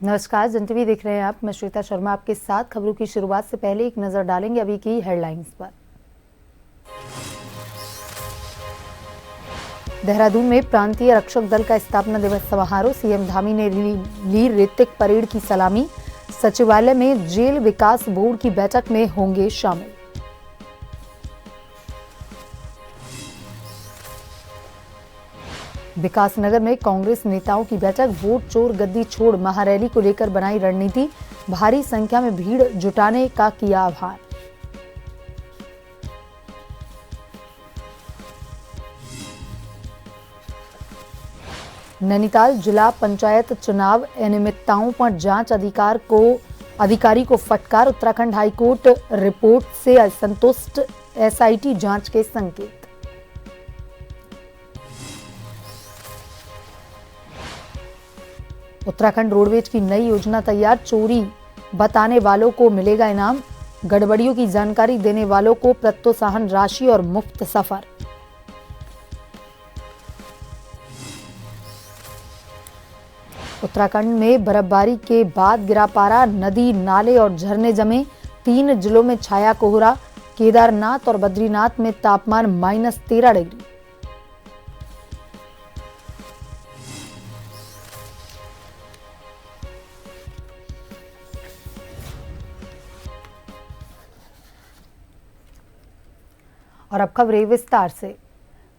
नमस्कार, जन टीवी देख रहे हैं आप। मैं श्वेता शर्मा आपके साथ। खबरों की शुरुआत से पहले एक नजर डालेंगे अभी की हेडलाइंस पर। देहरादून में प्रांतीय रक्षक दल का स्थापना दिवस समारोह। सीएम धामी ने ली ऋतिक परेड की सलामी। सचिवालय में जेल विकास बोर्ड की बैठक में होंगे शामिल। विकासनगर में कांग्रेस नेताओं की बैठक। वोट चोर गद्दी छोड़ महारैली को लेकर बनाई रणनीति। भारी संख्या में भीड़ जुटाने का किया आह्वान। नैनीताल जिला पंचायत चुनाव अनियमितताओं पर जांच अधिकारी को फटकार। उत्तराखंड हाईकोर्ट रिपोर्ट से असंतुष्ट, एसआईटी जांच के संकेत। उत्तराखंड रोडवेज की नई योजना तैयार। चोरी बताने वालों को मिलेगा इनाम। गड़बड़ियों की जानकारी देने वालों को प्रोत्साहन राशि और मुफ्त सफर। उत्तराखंड में बर्फबारी के बाद गिरा पारा। नदी नाले और झरने जमे। 3 जिलों में छाया कोहरा। केदारनाथ और बद्रीनाथ में तापमान -13 डिग्री। और अब खबरें विस्तार से।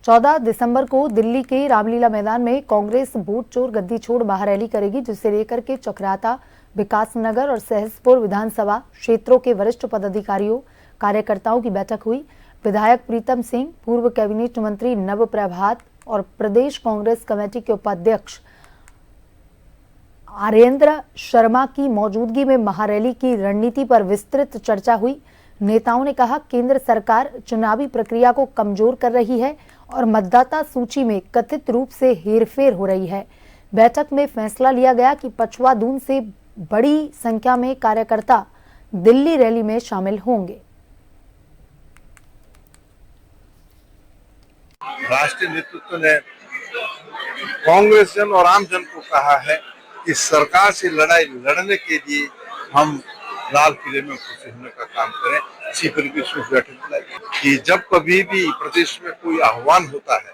14 दिसंबर को दिल्ली के रामलीला मैदान में कांग्रेस वोट चोर गद्दी छोड़ महारैली करेगी, जिसे लेकर के चकराता, विकासनगर और सहसपुर विधानसभा क्षेत्रों के वरिष्ठ पदाधिकारियों कार्यकर्ताओं की बैठक हुई। विधायक प्रीतम सिंह, पूर्व कैबिनेट मंत्री नव प्रभात और प्रदेश कांग्रेस कमेटी के उपाध्यक्ष आर्येंद्र शर्मा की मौजूदगी में महारैली की रणनीति पर विस्तृत चर्चा हुई। नेताओं ने कहा, केंद्र सरकार चुनावी प्रक्रिया को कमजोर कर रही है और मतदाता सूची में कथित रूप से हेरफेर हो रही है। बैठक में फैसला लिया गया कि पछवा दून से बड़ी संख्या में कार्यकर्ता दिल्ली रैली में शामिल होंगे। राष्ट्रीय नेतृत्व ने कांग्रेस जन और आम जन को कहा है कि सरकार से लड़ाई लड़ने के लिए हम लाल किले में उपस्थित होने का काम करें। इसी परिप्रेक्ष्य में बैठक बुलाई कि जब कभी भी प्रदेश में कोई आह्वान होता है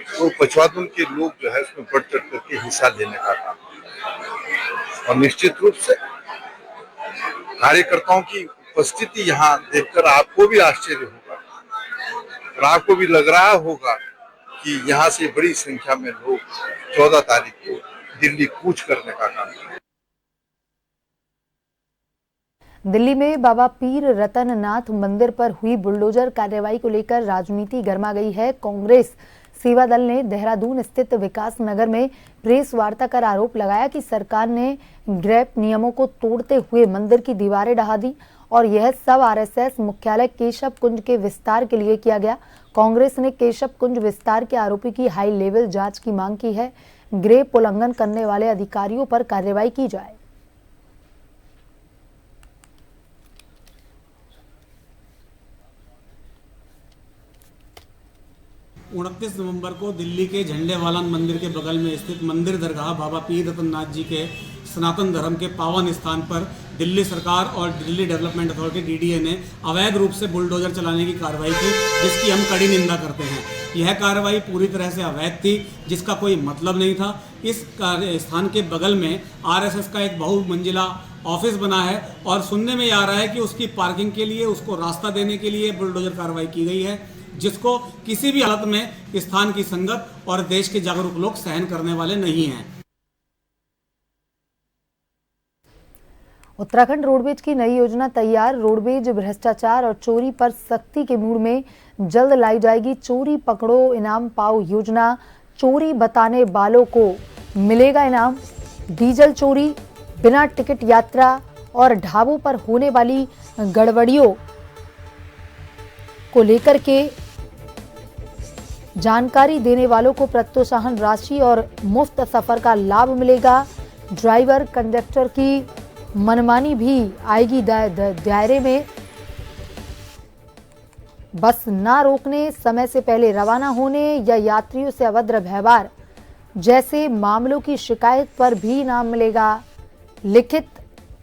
तो पछवादून के लोग जो है उसमें बढ़ चढ़ करके हिस्सा लेने का काम। और निश्चित रूप से कार्यकर्ताओं की उपस्थिति यहाँ देखकर आपको भी आश्चर्य होगा और आपको भी लग रहा होगा कि यहाँ से बड़ी संख्या में लोग 14 तारीख को दिल्ली कूच करने का काम करें। दिल्ली में बाबा पीर रतननाथ मंदिर पर हुई बुलडोजर कार्रवाई को लेकर राजनीति गर्मा गई है। कांग्रेस सेवा दल ने देहरादून स्थित विकास नगर में प्रेस वार्ता कर आरोप लगाया कि सरकार ने ग्रेप नियमों को तोड़ते हुए मंदिर की दीवारें ढहा दी और यह सब आरएसएस मुख्यालय केशव कुंज के विस्तार के लिए किया गया। कांग्रेस ने केशव कुंज विस्तार के आरोपी की हाई लेवल जांच की मांग की है। ग्रेप उल्लंघन करने वाले अधिकारियों पर कार्रवाई की जाए। 29 नवंबर को दिल्ली के झंडेवालान मंदिर के बगल में स्थित मंदिर दरगाह बाबा पीर रतननाथ जी के सनातन धर्म के पावन स्थान पर दिल्ली सरकार और दिल्ली डेवलपमेंट अथॉरिटी डीडीए ने अवैध रूप से बुलडोजर चलाने की कार्रवाई की, जिसकी हम कड़ी निंदा करते हैं। यह कार्रवाई पूरी तरह से अवैध थी, जिसका कोई मतलब नहीं था। इस स्थान के बगल में आरएसएस का एक बहुमंजिला ऑफिस बना है और सुनने में आ रहा है कि उसकी पार्किंग के लिए, उसको रास्ता देने के लिए बुलडोजर कार्रवाई की गई है, जिसको किसी भी हालत में स्थान की संगत और देश के जागरूक लोग सहन करने वाले नहीं हैं। उत्तराखंड रोडवेज की नई योजना तैयार। रोडवेज भ्रष्टाचार और चोरी पर सख्ती के मूड में जल्द लाई जाएगी चोरी पकड़ो इनाम पाओ योजना। चोरी बताने वालों को मिलेगा इनाम। डीजल चोरी, बिना टिकट यात्रा और ढाबों पर होने वाली गड़बड़ियों को लेकर के जानकारी देने वालों को प्रोत्साहन राशि और मुफ्त सफर का लाभ मिलेगा। ड्राइवर कंडक्टर की मनमानी भी आएगी दायरे में। बस ना रोकने, समय से पहले रवाना होने या यात्रियों से अभद्र व्यवहार जैसे मामलों की शिकायत पर भी इनाम मिलेगा। लिखित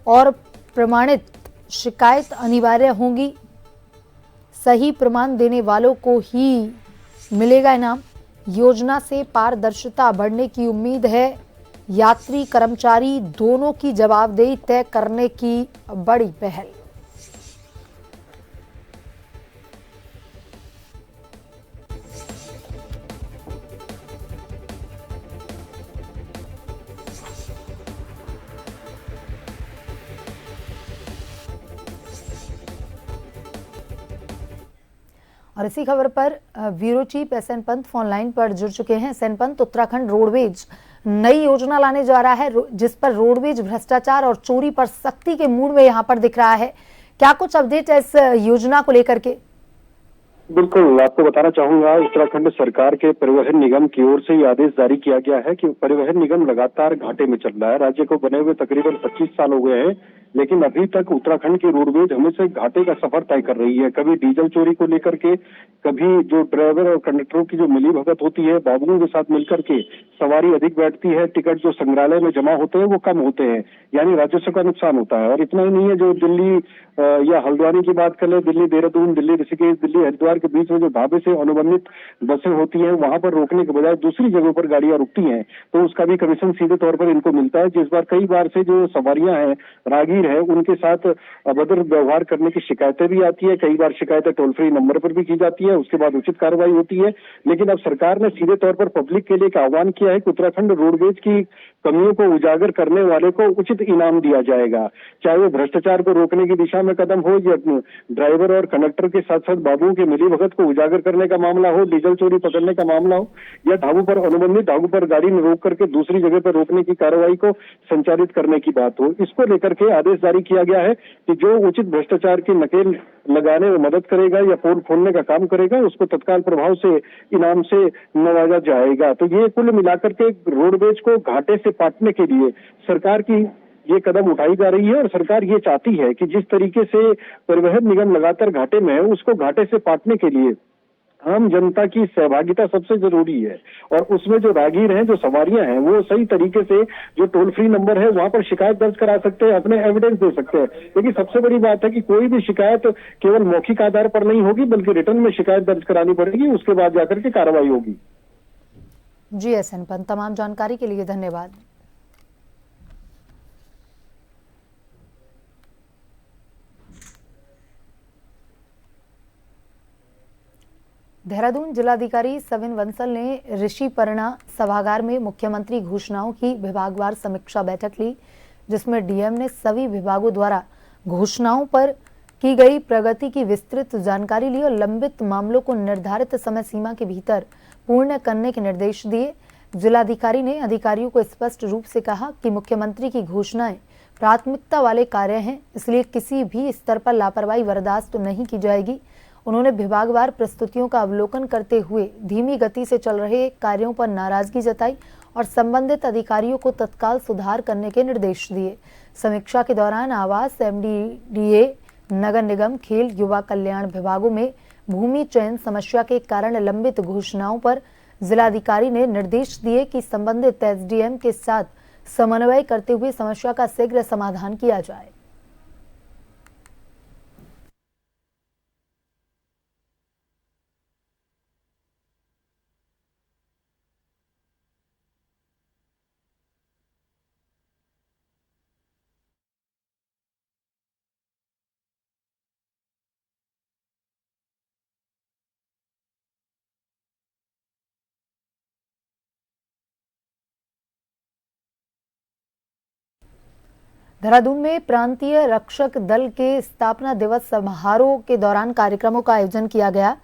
और प्रमाणित शिकायत अनिवार्य होंगी। सही प्रमाण देने वालों को ही मिलेगा इनाम। योजना से पारदर्शिता बढ़ने की उम्मीद है। यात्री कर्मचारी दोनों की जवाबदेही तय करने की बड़ी पहल। और इसी खबर पर bureau chief S N Pant phone line पर जुड़ चुके हैं। एसएन पंत, उत्तराखंड रोडवेज नई योजना लाने जा रहा है जिस पर रोडवेज भ्रष्टाचार और चोरी पर सख्ती के मूड में यहां पर दिख रहा है। क्या कुछ अपडेट है इस योजना को लेकर के? बिल्कुल, आपको बताना चाहूंगा, उत्तराखंड सरकार के परिवहन निगम की ओर से ये आदेश जारी किया गया है कि परिवहन निगम लगातार घाटे में चल रहा है। राज्य को बने हुए तकरीबन 25 साल हो गए हैं, लेकिन अभी तक उत्तराखंड की रोडवेज हमेशा घाटे का सफर तय कर रही है। कभी डीजल चोरी को लेकर के, कभी जो ड्राइवर और कंडक्टरों की जो मिली भगत होती है, बाबुओं के साथ मिलकर के सवारी अधिक बैठती है, टिकट जो संग्रहालय में जमा होते हैं वो कम होते हैं, यानी राजस्व का नुकसान होता है। और इतना ही नहीं है, जो दिल्ली या हल्द्वानी की बात कर ले, दिल्ली देहरादून, दिल्ली ऋषिकेश, दिल्ली हरिद्वार के बीच में जो ढाबे से अनुबंधित बसें होती हैं, वहां पर रोकने के बजाय दूसरी जगहों पर गाड़ियां रुकती हैं, तो उसका भी कमीशन सीधे तौर पर इनको मिलता है। जिस बार कई बार से जो सवारियां हैं, राहगीर है, उनके साथ अभद्र व्यवहार करने की शिकायतें भी आती है। कई बार शिकायतें टोल फ्री नंबर पर भी की जाती है, उसके बाद उचित कार्रवाई होती है। लेकिन अब सरकार ने सीधे तौर पर पब्लिक के लिए एक आह्वान किया है कि उत्तराखंड रोडवेज की कमियों को उजागर करने वाले को उचित इनाम दिया जाएगा। चाहे वो भ्रष्टाचार को रोकने की दिशा में कदम हो, या ड्राइवर और कंडक्टर के साथ साथ बाबुओं के मिलीभगत को उजागर करने का मामला हो, डीजल चोरी पकड़ने का मामला हो, या ढाबों पर अनुबंधित ढाबों पर गाड़ी में रोक करके दूसरी जगह पर रोकने की कार्रवाई को संचालित करने की बात हो, इसको लेकर के आदेश जारी किया गया है कि जो उचित भ्रष्टाचार की नकेल लगाने में मदद करेगा या पोल खोलने का काम करेगा, उसको तत्काल प्रभाव से इनाम से नवाजा जाएगा। तो ये कुल मिलाकर के रोडवेज को घाटे से पाटने के लिए सरकार की ये कदम उठाई जा रही है। और सरकार ये चाहती है कि जिस तरीके से परिवहन निगम लगातार घाटे में है, उसको घाटे से पाटने के लिए आम जनता की सहभागिता सबसे जरूरी है। और उसमें जो राहगीर हैं, जो सवारियां हैं, वो सही तरीके से जो टोल फ्री नंबर है वहां पर शिकायत दर्ज करा सकते हैं, अपने एविडेंस दे सकते हैं। लेकिन सबसे बड़ी बात है कि कोई भी शिकायत केवल मौखिक आधार पर नहीं होगी, बल्कि रिटर्न में शिकायत दर्ज करानी पड़ेगी, उसके बाद जाकर के कार्रवाई होगी। जी एसएन पंत, तमाम जानकारी के लिए धन्यवाद। देहरादून जिलाधिकारी सविन बंसल ने ऋषिपर्णा सभागार में मुख्यमंत्री घोषणाओं की विभागवार समीक्षा बैठक ली, जिसमें डीएम ने सभी विभागों द्वारा घोषणाओं पर की गई प्रगति की विस्तृत जानकारी ली और लंबित मामलों को निर्धारित समय सीमा के भीतर पूर्ण करने के निर्देश दिए। जिलाधिकारी ने अधिकारियों को स्पष्ट रूप से कहा कि मुख्यमंत्री की घोषणाएं प्राथमिकता वाले कार्य हैं, इसलिए किसी भी स्तर पर लापरवाही बर्दाश्त नहीं की जाएगी। उन्होंने विभागवार प्रस्तुतियों का अवलोकन करते हुए धीमी गति से चल रहे कार्यों पर नाराजगी जताई और संबंधित अधिकारियों को तत्काल सुधार करने के निर्देश दिए। समीक्षा के दौरान आवास, एमडीडीए, नगर निगम, खेल, युवा कल्याण विभागों में भूमि चयन समस्या के कारण लंबित घोषणाओं पर जिलाधिकारी ने निर्देश दिए कि संबंधित एसडीएम के साथ समन्वय करते हुए समस्या का शीघ्र समाधान किया जाए। देहरादून में प्रांतीय रक्षक दल के स्थापना दिवस समारोह के दौरान कार्यक्रमों का आयोजन किया गया,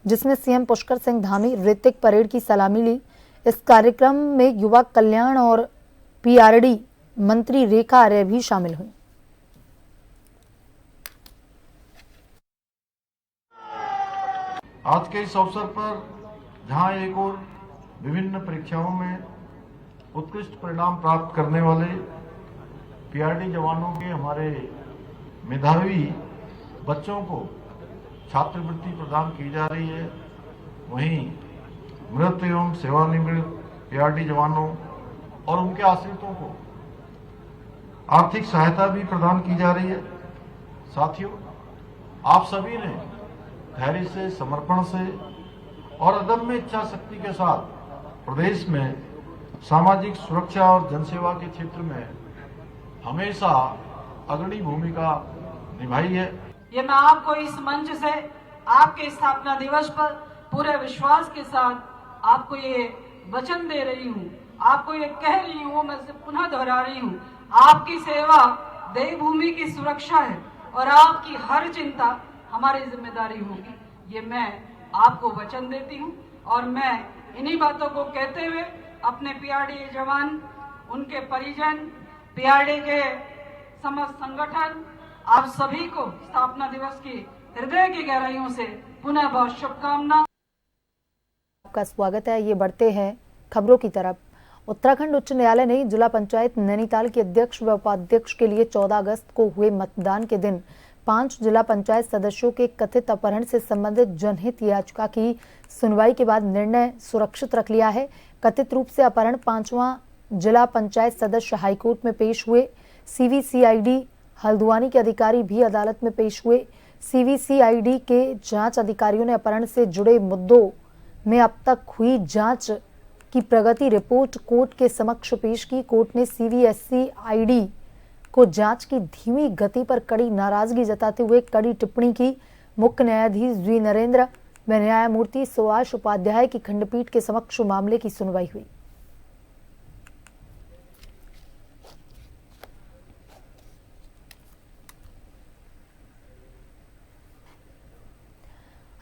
जिसमें सीएम पुष्कर सिंह धामी ऋतिक परेड की सलामी ली। इस कार्यक्रम में युवा कल्याण और पीआरडी मंत्री रेखा आर्य भी शामिल हुई। आज के इस अवसर पर जहां एक और विभिन्न परीक्षाओं में उत्कृष्ट परिणाम प्राप्त करने वाले पीआरडी जवानों के हमारे मेधावी बच्चों को छात्रवृत्ति प्रदान की जा रही है, वहीं मृत एवं सेवानिवृत्त पीआरडी जवानों और उनके आश्रितों को आर्थिक सहायता भी प्रदान की जा रही है। साथियों, आप सभी ने धैर्य से, समर्पण से और अदम्य इच्छा शक्ति के साथ प्रदेश में सामाजिक सुरक्षा और जनसेवा के क्षेत्र में हमेशा अग्रणी भूमिका निभाई है। ये मैं आपको इस मंच से आपके स्थापना दिवस पर पूरे विश्वास के साथ आपको ये वचन दे रही हूँ, आपको ये कह रही हूँ, मैं से पुनः दोहरा रही हूँ, आपकी सेवा देवभूमि की सुरक्षा है और आपकी हर चिंता हमारी जिम्मेदारी होगी। ये मैं आपको वचन देती हूँ और मैं इन्हीं बातों को कहते हुए अपने पीआरडी जवान, उनके परिजन, पीआरडी के समस्त संगठन, आप सभी को स्थापना दिवस की हृदय की गहराइयों से पुनः बहुत शुभकामना। आपका स्वागत है। ये बढ़ते हैं खबरों की तरफ। उत्तराखंड उच्च न्यायालय ने जिला पंचायत नैनीताल के अध्यक्ष व उपाध्यक्ष के लिए 14 अगस्त को हुए मतदान के दिन 5 जिला पंचायत सदस्यों के कथित अपहरण से संबंधित जनहित याचिका की सुनवाई के बाद निर्णय सुरक्षित रख लिया है। कथित रूप से अपहरण 5वां जिला पंचायत सदस्य हाईकोर्ट में पेश हुए। सीवीसीआईडी हल्द्वानी के अधिकारी भी अदालत में पेश हुए। सीवीसीआईडी के जांच अधिकारियों ने अपहरण से जुड़े मुद्दों में अब तक हुई जांच की प्रगति रिपोर्ट कोर्ट के समक्ष पेश की। कोर्ट ने सीवीसीआईडी को जांच की धीमी गति पर कड़ी नाराजगी जताते हुए कड़ी टिप्पणी की। मुख्य न्यायाधीश जी नरेंद्र व न्यायमूर्ति सुभाष उपाध्याय की खंडपीठ के समक्ष मामले की सुनवाई हुई।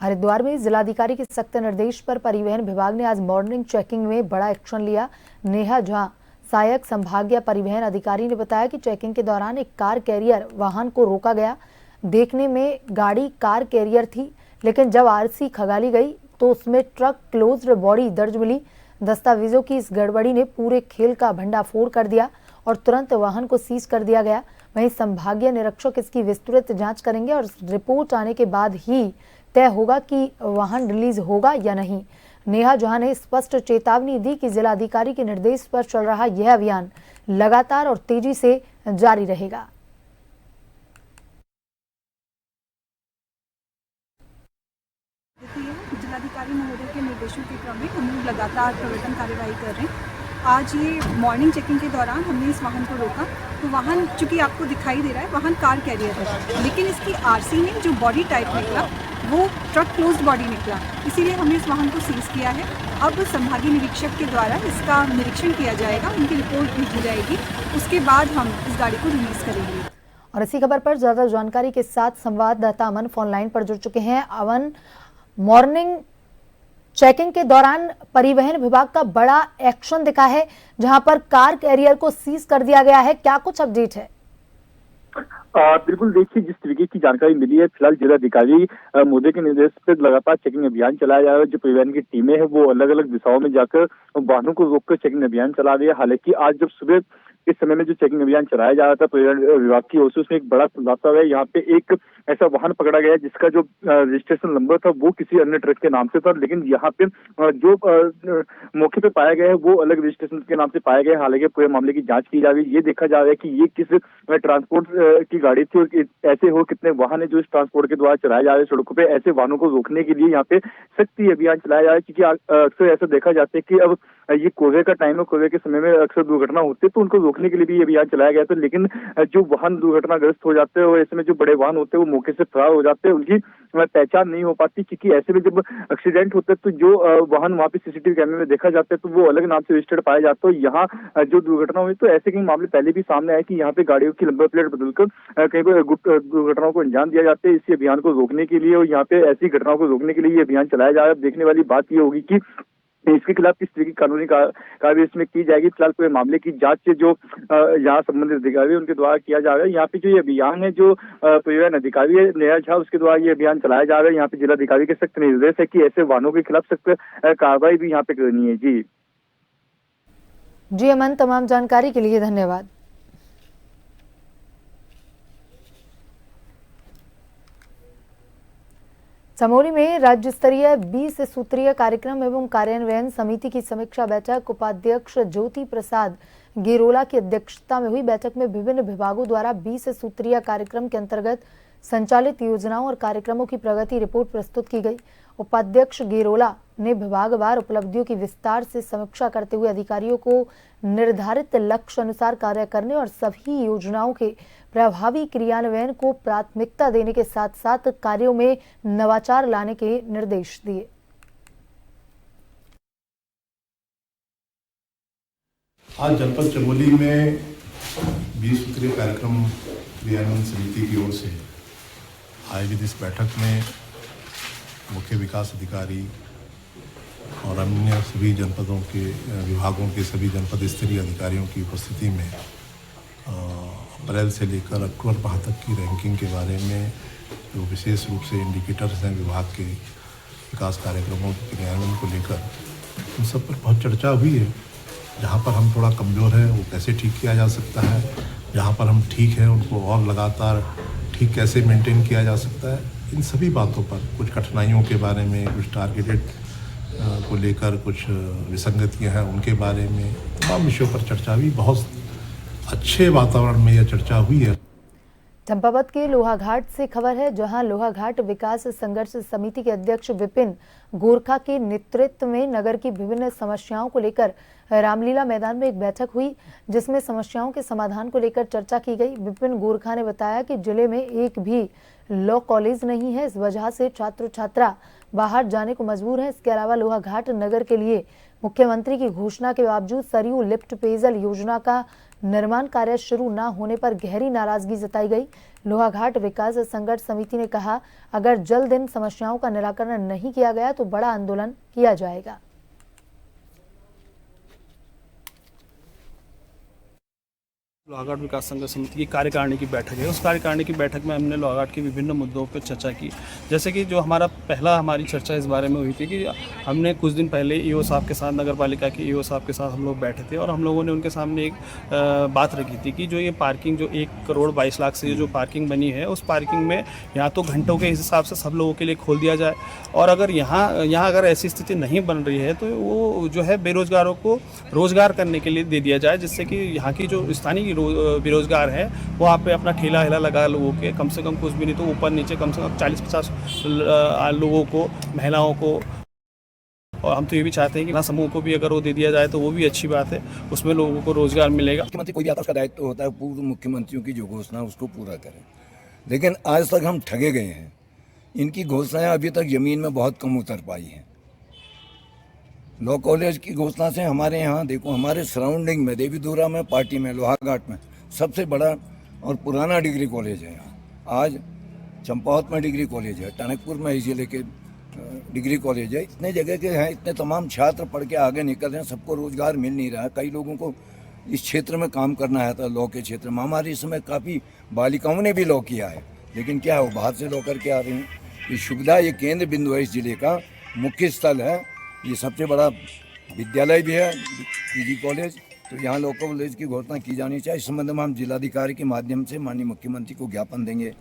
हरिद्वार में जिलाधिकारी के सख्त निर्देश पर परिवहन विभाग ने आज मॉर्निंग चेकिंग में बड़ा एक्शन लिया। नेहा झा, सहायक संभागीय परिवहन अधिकारी ने बताया कि चेकिंग के दौरान एक कार कैरियर वाहन को रोका गया। देखने में गाड़ी कार कैरियर थी, लेकिन जब आरसी खंगाली गई तो उसमें ट्रक क्लोज्ड बॉडी दर्ज मिली। दस्तावेजों की इस गड़बड़ी ने पूरे खेल का भंडाफोड़ कर दिया और तुरंत वाहन को सीज कर दिया गया। वहीं संभागीय निरीक्षक इसकी विस्तृत जांच करेंगे और रिपोर्ट आने के बाद ही तय होगा कि वाहन रिलीज होगा या नहीं। नेहा झा ने स्पष्ट चेतावनी दी कि जिलाधिकारी के निर्देश पर चल रहा यह अभियान लगातार और तेजी से जारी रहेगा। जिलाधिकारी महोदय के निर्देशों के क्रम में हम लोग लगातार प्रवर्तन कार्यवाही कर रहे हैं। आज ये मॉर्निंग चेकिंग के दौरान हमने इस वाहन को रोका, तो वाहन चूंकि आपको दिखाई दे रहा है वाहन कार कैरियर है, लेकिन इसकी आरसी में जो बॉडी टाइप निकला वो ट्रक क्लोज्ड बॉडी निकला, इसीलिए हमने इस वाहन को सीज किया है। अब संभागीय निरीक्षक के द्वारा इसका निरीक्षण किया जाएगा, उनकी रिपोर्ट भेजी जाएगी, उसके बाद हम इस गाड़ी को रिलीज करेंगे। और इसी खबर पर ज्यादा जानकारी के साथ संवाददाता अमन फोन लाइन पर जुड़ चुके हैं। अमन, मॉर्निंग चेकिंग के दौरान परिवहन विभाग का बड़ा एक्शन दिखा है, जहां पर कार कैरियर को सीज कर दिया गया है, क्या कुछ अपडेट है? बिल्कुल, देखिए जिस तरीके की जानकारी मिली है, फिलहाल जिलाधिकारी महोदय के निर्देश पर लगातार चेकिंग अभियान चलाया जा रहा है। जो परिवहन की टीमें हैं वो अलग अलग दिशाओं में जाकर वाहनों को रोककर चेकिंग अभियान चला रही है। हालांकि आज जब सुबह इस समय में जो चेकिंग अभियान चलाया जा रहा था परिवहन विभाग की ओर से, उसमें एक बड़ा खुलासा है। यहाँ पे एक ऐसा वाहन पकड़ा गया जिसका जो रजिस्ट्रेशन नंबर था वो किसी अन्य ट्रक के नाम से था, लेकिन यहाँ पे जो मौके पे पाया गया है वो अलग रजिस्ट्रेशन के नाम से पाया गया है। हालांकि पूरे मामले की जांच की जा रही है। ये देखा जा रहा है कि ये किस ट्रांसपोर्ट की गाड़ी थी और ऐसे हो कितने वाहन है जो इस ट्रांसपोर्ट के द्वारा चलाए जा रहे हैं सड़कों पे। ऐसे वाहनों को रोकने के लिए यहाँ पे सख्ती अभियान चलाया जा रहा है, क्योंकि अक्सर ऐसा देखा जाता है कि अब ये कोहरे का टाइम है, कोहरे के समय में अक्सर दुर्घटना होती है, तो उनको रोकने के लिए भी ये अभियान चलाया गया था। लेकिन जो वाहन दुर्घटनाग्रस्त हो जाते हैं और ऐसे में जो बड़े वाहन होते हैं वो मौके से फरार हो जाते हैं, उनकी पहचान नहीं हो पाती, क्योंकि ऐसे में जब एक्सीडेंट होता है तो जो वाहन वहाँ पे सीसीटीवी कैमरे में देखा जाता है तो वो अलग नाम से रजिस्टर्ड पाया जाता है। यहाँ जो दुर्घटना हुई तो ऐसे कई मामले पहले भी सामने आए कि यहाँ पे गाड़ियों की नंबर प्लेट बदलकर कहीं पर दुर्घटनाओं को अंजाम दिया जाता है। इसी अभियान को रोकने के लिए और यहाँ पे ऐसी घटनाओं को रोकने के लिए ये अभियान चलाया जा रहा है। देखने वाली बात ये होगी कि इसके खिलाफ किस तरीके की कानूनी कार्रवाई इसमें की जाएगी। फिलहाल पूरे मामले की जांच जो यहाँ संबंधित अधिकारी उनके द्वारा किया जा रहा है। यहाँ पे जो ये अभियान है, जो परिवहन अधिकारी है नेहा झा, उसके द्वारा ये अभियान चलाया जा रहा है। यहाँ पे जिलाधिकारी के सख्त निर्देश है कि ऐसे वाहनों के खिलाफ सख्त कार्रवाई भी यहाँ पे करनी है। जी अमन, तमाम जानकारी के लिए धन्यवाद। चमोली में राज्य स्तरीय 20 सूत्रीय कार्यक्रम एवं कार्यान्वयन समिति की समीक्षा बैठक उपाध्यक्ष ज्योति प्रसाद गेरोला की अध्यक्षता में हुई। बैठक में विभिन्न विभागों द्वारा 20 सूत्रीय कार्यक्रम के अंतर्गत संचालित योजनाओं और कार्यक्रमों की प्रगति रिपोर्ट प्रस्तुत की गई। उपाध्यक्ष गेरोला ने विभागवार उपलब्धियों की विस्तार से समीक्षा करते हुए अधिकारियों को निर्धारित लक्ष्य अनुसार कार्य करने और सभी योजनाओं के प्रभावी क्रियान्वयन को प्राथमिकता देने के साथ साथ कार्यों में नवाचार लाने के निर्देश दिए। आज जनपद चमोली में 20 सूत्रीय कार्यक्रम क्रियान्वयन समिति की ओर से आयोजित इस बैठक में मुख्य विकास अधिकारी और अन्य सभी जनपदों के विभागों के सभी जनपद स्तरीय अधिकारियों की उपस्थिति में अप्रैल से लेकर अक्टूबर माह तक की रैंकिंग के बारे में जो विशेष रूप से इंडिकेटर्स हैं विभाग के विकास कार्यक्रमों के क्रियान्वयन को लेकर उन सब पर बहुत चर्चा हुई है। जहाँ पर हम थोड़ा कमज़ोर हैं वो कैसे ठीक किया जा सकता है, जहाँ पर हम ठीक हैं उनको और लगातार ठीक कैसे मेंटेन किया जा सकता है। इन सभी बातों पर कुछ कठिनाइयों के बारे में, कुछ टारगेटेड को लेकर कुछ विसंगतियां हैं उनके बारे में तमाम विषयों पर चर्चा हुई। बहुत अच्छे वातावरण में यह चर्चा हुई है। चंपावत के लोहाघाट से खबर है, जहां लोहाघाट विकास संघर्ष समिति के अध्यक्ष विपिन गोरखा के नेतृत्व में नगर की विभिन्न समस्याओं को लेकर रामलीला मैदान में एक बैठक हुई, जिसमें समस्याओं के समाधान को लेकर चर्चा की गई। विपिन गोरखा ने बताया कि जिले में एक भी लॉ कॉलेज नहीं है, इस वजह से छात्र छात्रा बाहर जाने को मजबूर है। इसके अलावा लोहाघाट नगर के लिए मुख्यमंत्री की घोषणा के बावजूद सरयू लिफ्ट पेयजल योजना का निर्माण कार्य शुरू न होने पर गहरी नाराजगी जताई गई। लोहाघाट विकास संघर्ष समिति ने कहा, अगर जल्द इन समस्याओं का निराकरण नहीं किया गया तो बड़ा आंदोलन किया जाएगा। लोहाघाट विकास संघर्ष समिति की कार्यकारिणी की बैठक है। उस कार्यकारिणी की बैठक में हमने लोहाघाट के विभिन्न मुद्दों पर चर्चा की। जैसे कि जो हमारी चर्चा इस बारे में हुई थी कि हमने कुछ दिन पहले ईओ साहब के साथ, नगर पालिका के ईओ साहब के साथ हम लोग बैठे थे और हम लोगों ने उनके सामने एक बात रखी थी कि जो ये पार्किंग जो 1,22,00,000 से जो पार्किंग बनी है, उस पार्किंग में यहाँ तो घंटों के हिसाब से सब लोगों के लिए खोल दिया जाए, और अगर यहाँ अगर ऐसी स्थिति नहीं बन रही है तो वो जो है बेरोजगारों को रोजगार करने के लिए दे दिया जाए, जिससे कि यहाँ की जो स्थानीय बेरोजगार है वहाँ पे अपना ठेला हेला लगा लोगों के कम से कम कुछ भी नहीं तो ऊपर नीचे कम से कम 40-50 लोगों को, महिलाओं को, और हम तो ये भी चाहते हैं कि समूह को भी अगर वो दे दिया जाए तो वो भी अच्छी बात है, उसमें लोगों को रोजगार मिलेगा। मुख्यमंत्री कोई भी आता है उसका दायित्व होता है पूर्व मुख्यमंत्रियों की जो घोषणा उसको पूरा करें, लेकिन आज तक हम ठगे गए हैं। इनकी घोषणाएं अभी तक जमीन में बहुत कम उतर पाई हैं। लॉ कॉलेज की घोषणा से हमारे यहाँ देखो, हमारे सराउंडिंग में देवीधुरा में, पार्टी में, लोहाघाट में सबसे बड़ा और पुराना डिग्री कॉलेज है। यहाँ आज चंपावत में डिग्री कॉलेज है, टनकपुर में इसी लेके डिग्री कॉलेज है। इतने जगह के हैं, इतने तमाम छात्र पढ़ के आगे निकल रहे हैं, सबको रोजगार मिल नहीं रहा है। कई लोगों को इस क्षेत्र में काम करना है था, लॉ के क्षेत्र में। हमारे इसमें काफ़ी बालिकाओं ने भी लॉ किया है, लेकिन क्या है वो बाहर से लॉ करके आ रही हैं। ये सुविधा, ये केंद्र बिंदु है, इस जिले का मुख्य स्थल है, ये सबसे बड़ा विद्यालय भी है पीजी कॉलेज, तो यहाँ लॉ कॉलेज की घोषणा की जानी चाहिए। इस संबंध में हम जिलाधिकारी के माध्यम से माननीय मुख्यमंत्री को ज्ञापन देंगे।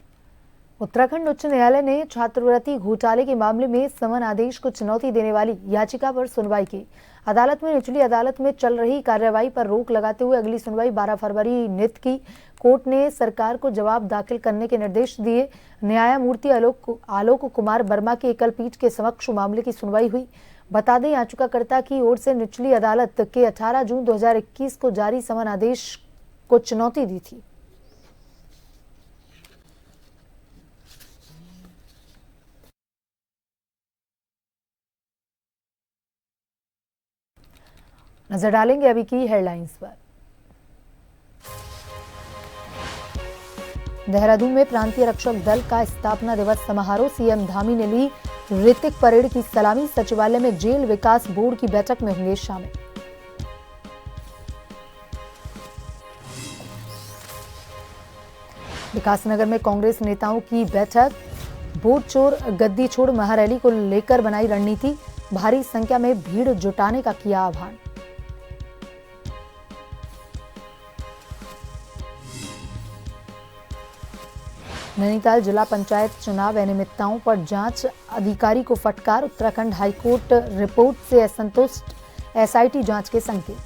उत्तराखंड उच्च न्यायालय ने छात्रवृत्ति घोटाले के मामले में समन आदेश को चुनौती देने वाली याचिका पर सुनवाई की। अदालत में निचली अदालत में चल रही कार्रवाई पर रोक लगाते हुए अगली सुनवाई 12 फरवरी नित की। कोर्ट ने सरकार को जवाब दाखिल करने के निर्देश दिए। न्यायमूर्ति आलोक कुमार वर्मा की एकल पीठ के समक्ष मामले की सुनवाई हुई। बता दें, याचिकाकर्ता की ओर से निचली अदालत के 18 जून 2021 को जारी समन आदेश को चुनौती दी थी। नजर डालेंगे अभी की हेडलाइंस पर। देहरादून में प्रांतीय रक्षक दल का स्थापना दिवस समारोह, सीएम धामी ने ली ऋतिक परेड की सलामी। सचिवालय में जेल विकास बोर्ड की बैठक में होंगे शामिल। विकासनगर में कांग्रेस नेताओं की बैठक, वोट चोर गद्दी छोड़ महारैली को लेकर बनाई रणनीति। भारी संख्या में भीड़ जुटाने का किया आह्वान। नैनीताल जिला पंचायत चुनाव अनियमितताओं पर जांच अधिकारी को फटकार। उत्तराखंड हाईकोर्ट रिपोर्ट से असंतुष्ट, एसआईटी जांच के संकेत।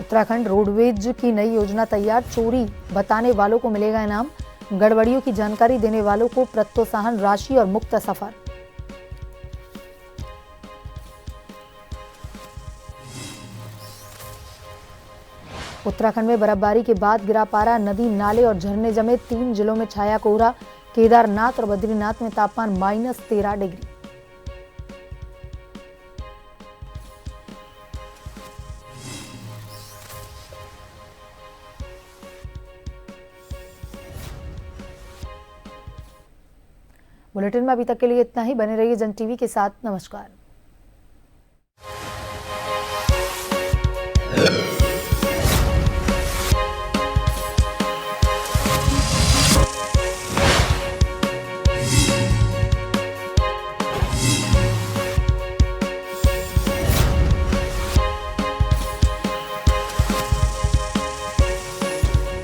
उत्तराखंड रोडवेज की नई योजना तैयार, चोरी बताने वालों को मिलेगा इनाम। गड़बड़ियों की जानकारी देने वालों को प्रोत्साहन राशि और मुक्त सफर। उत्तराखंड में बर्फबारी के बाद गिरा पारा, नदी नाले और झरने जमे। 3 जिलों में छाया कोहरा। केदारनाथ और बद्रीनाथ में तापमान -13 डिग्री। बुलेटिन में अभी तक के लिए इतना ही। बने रहिए जन टीवी के साथ। नमस्कार।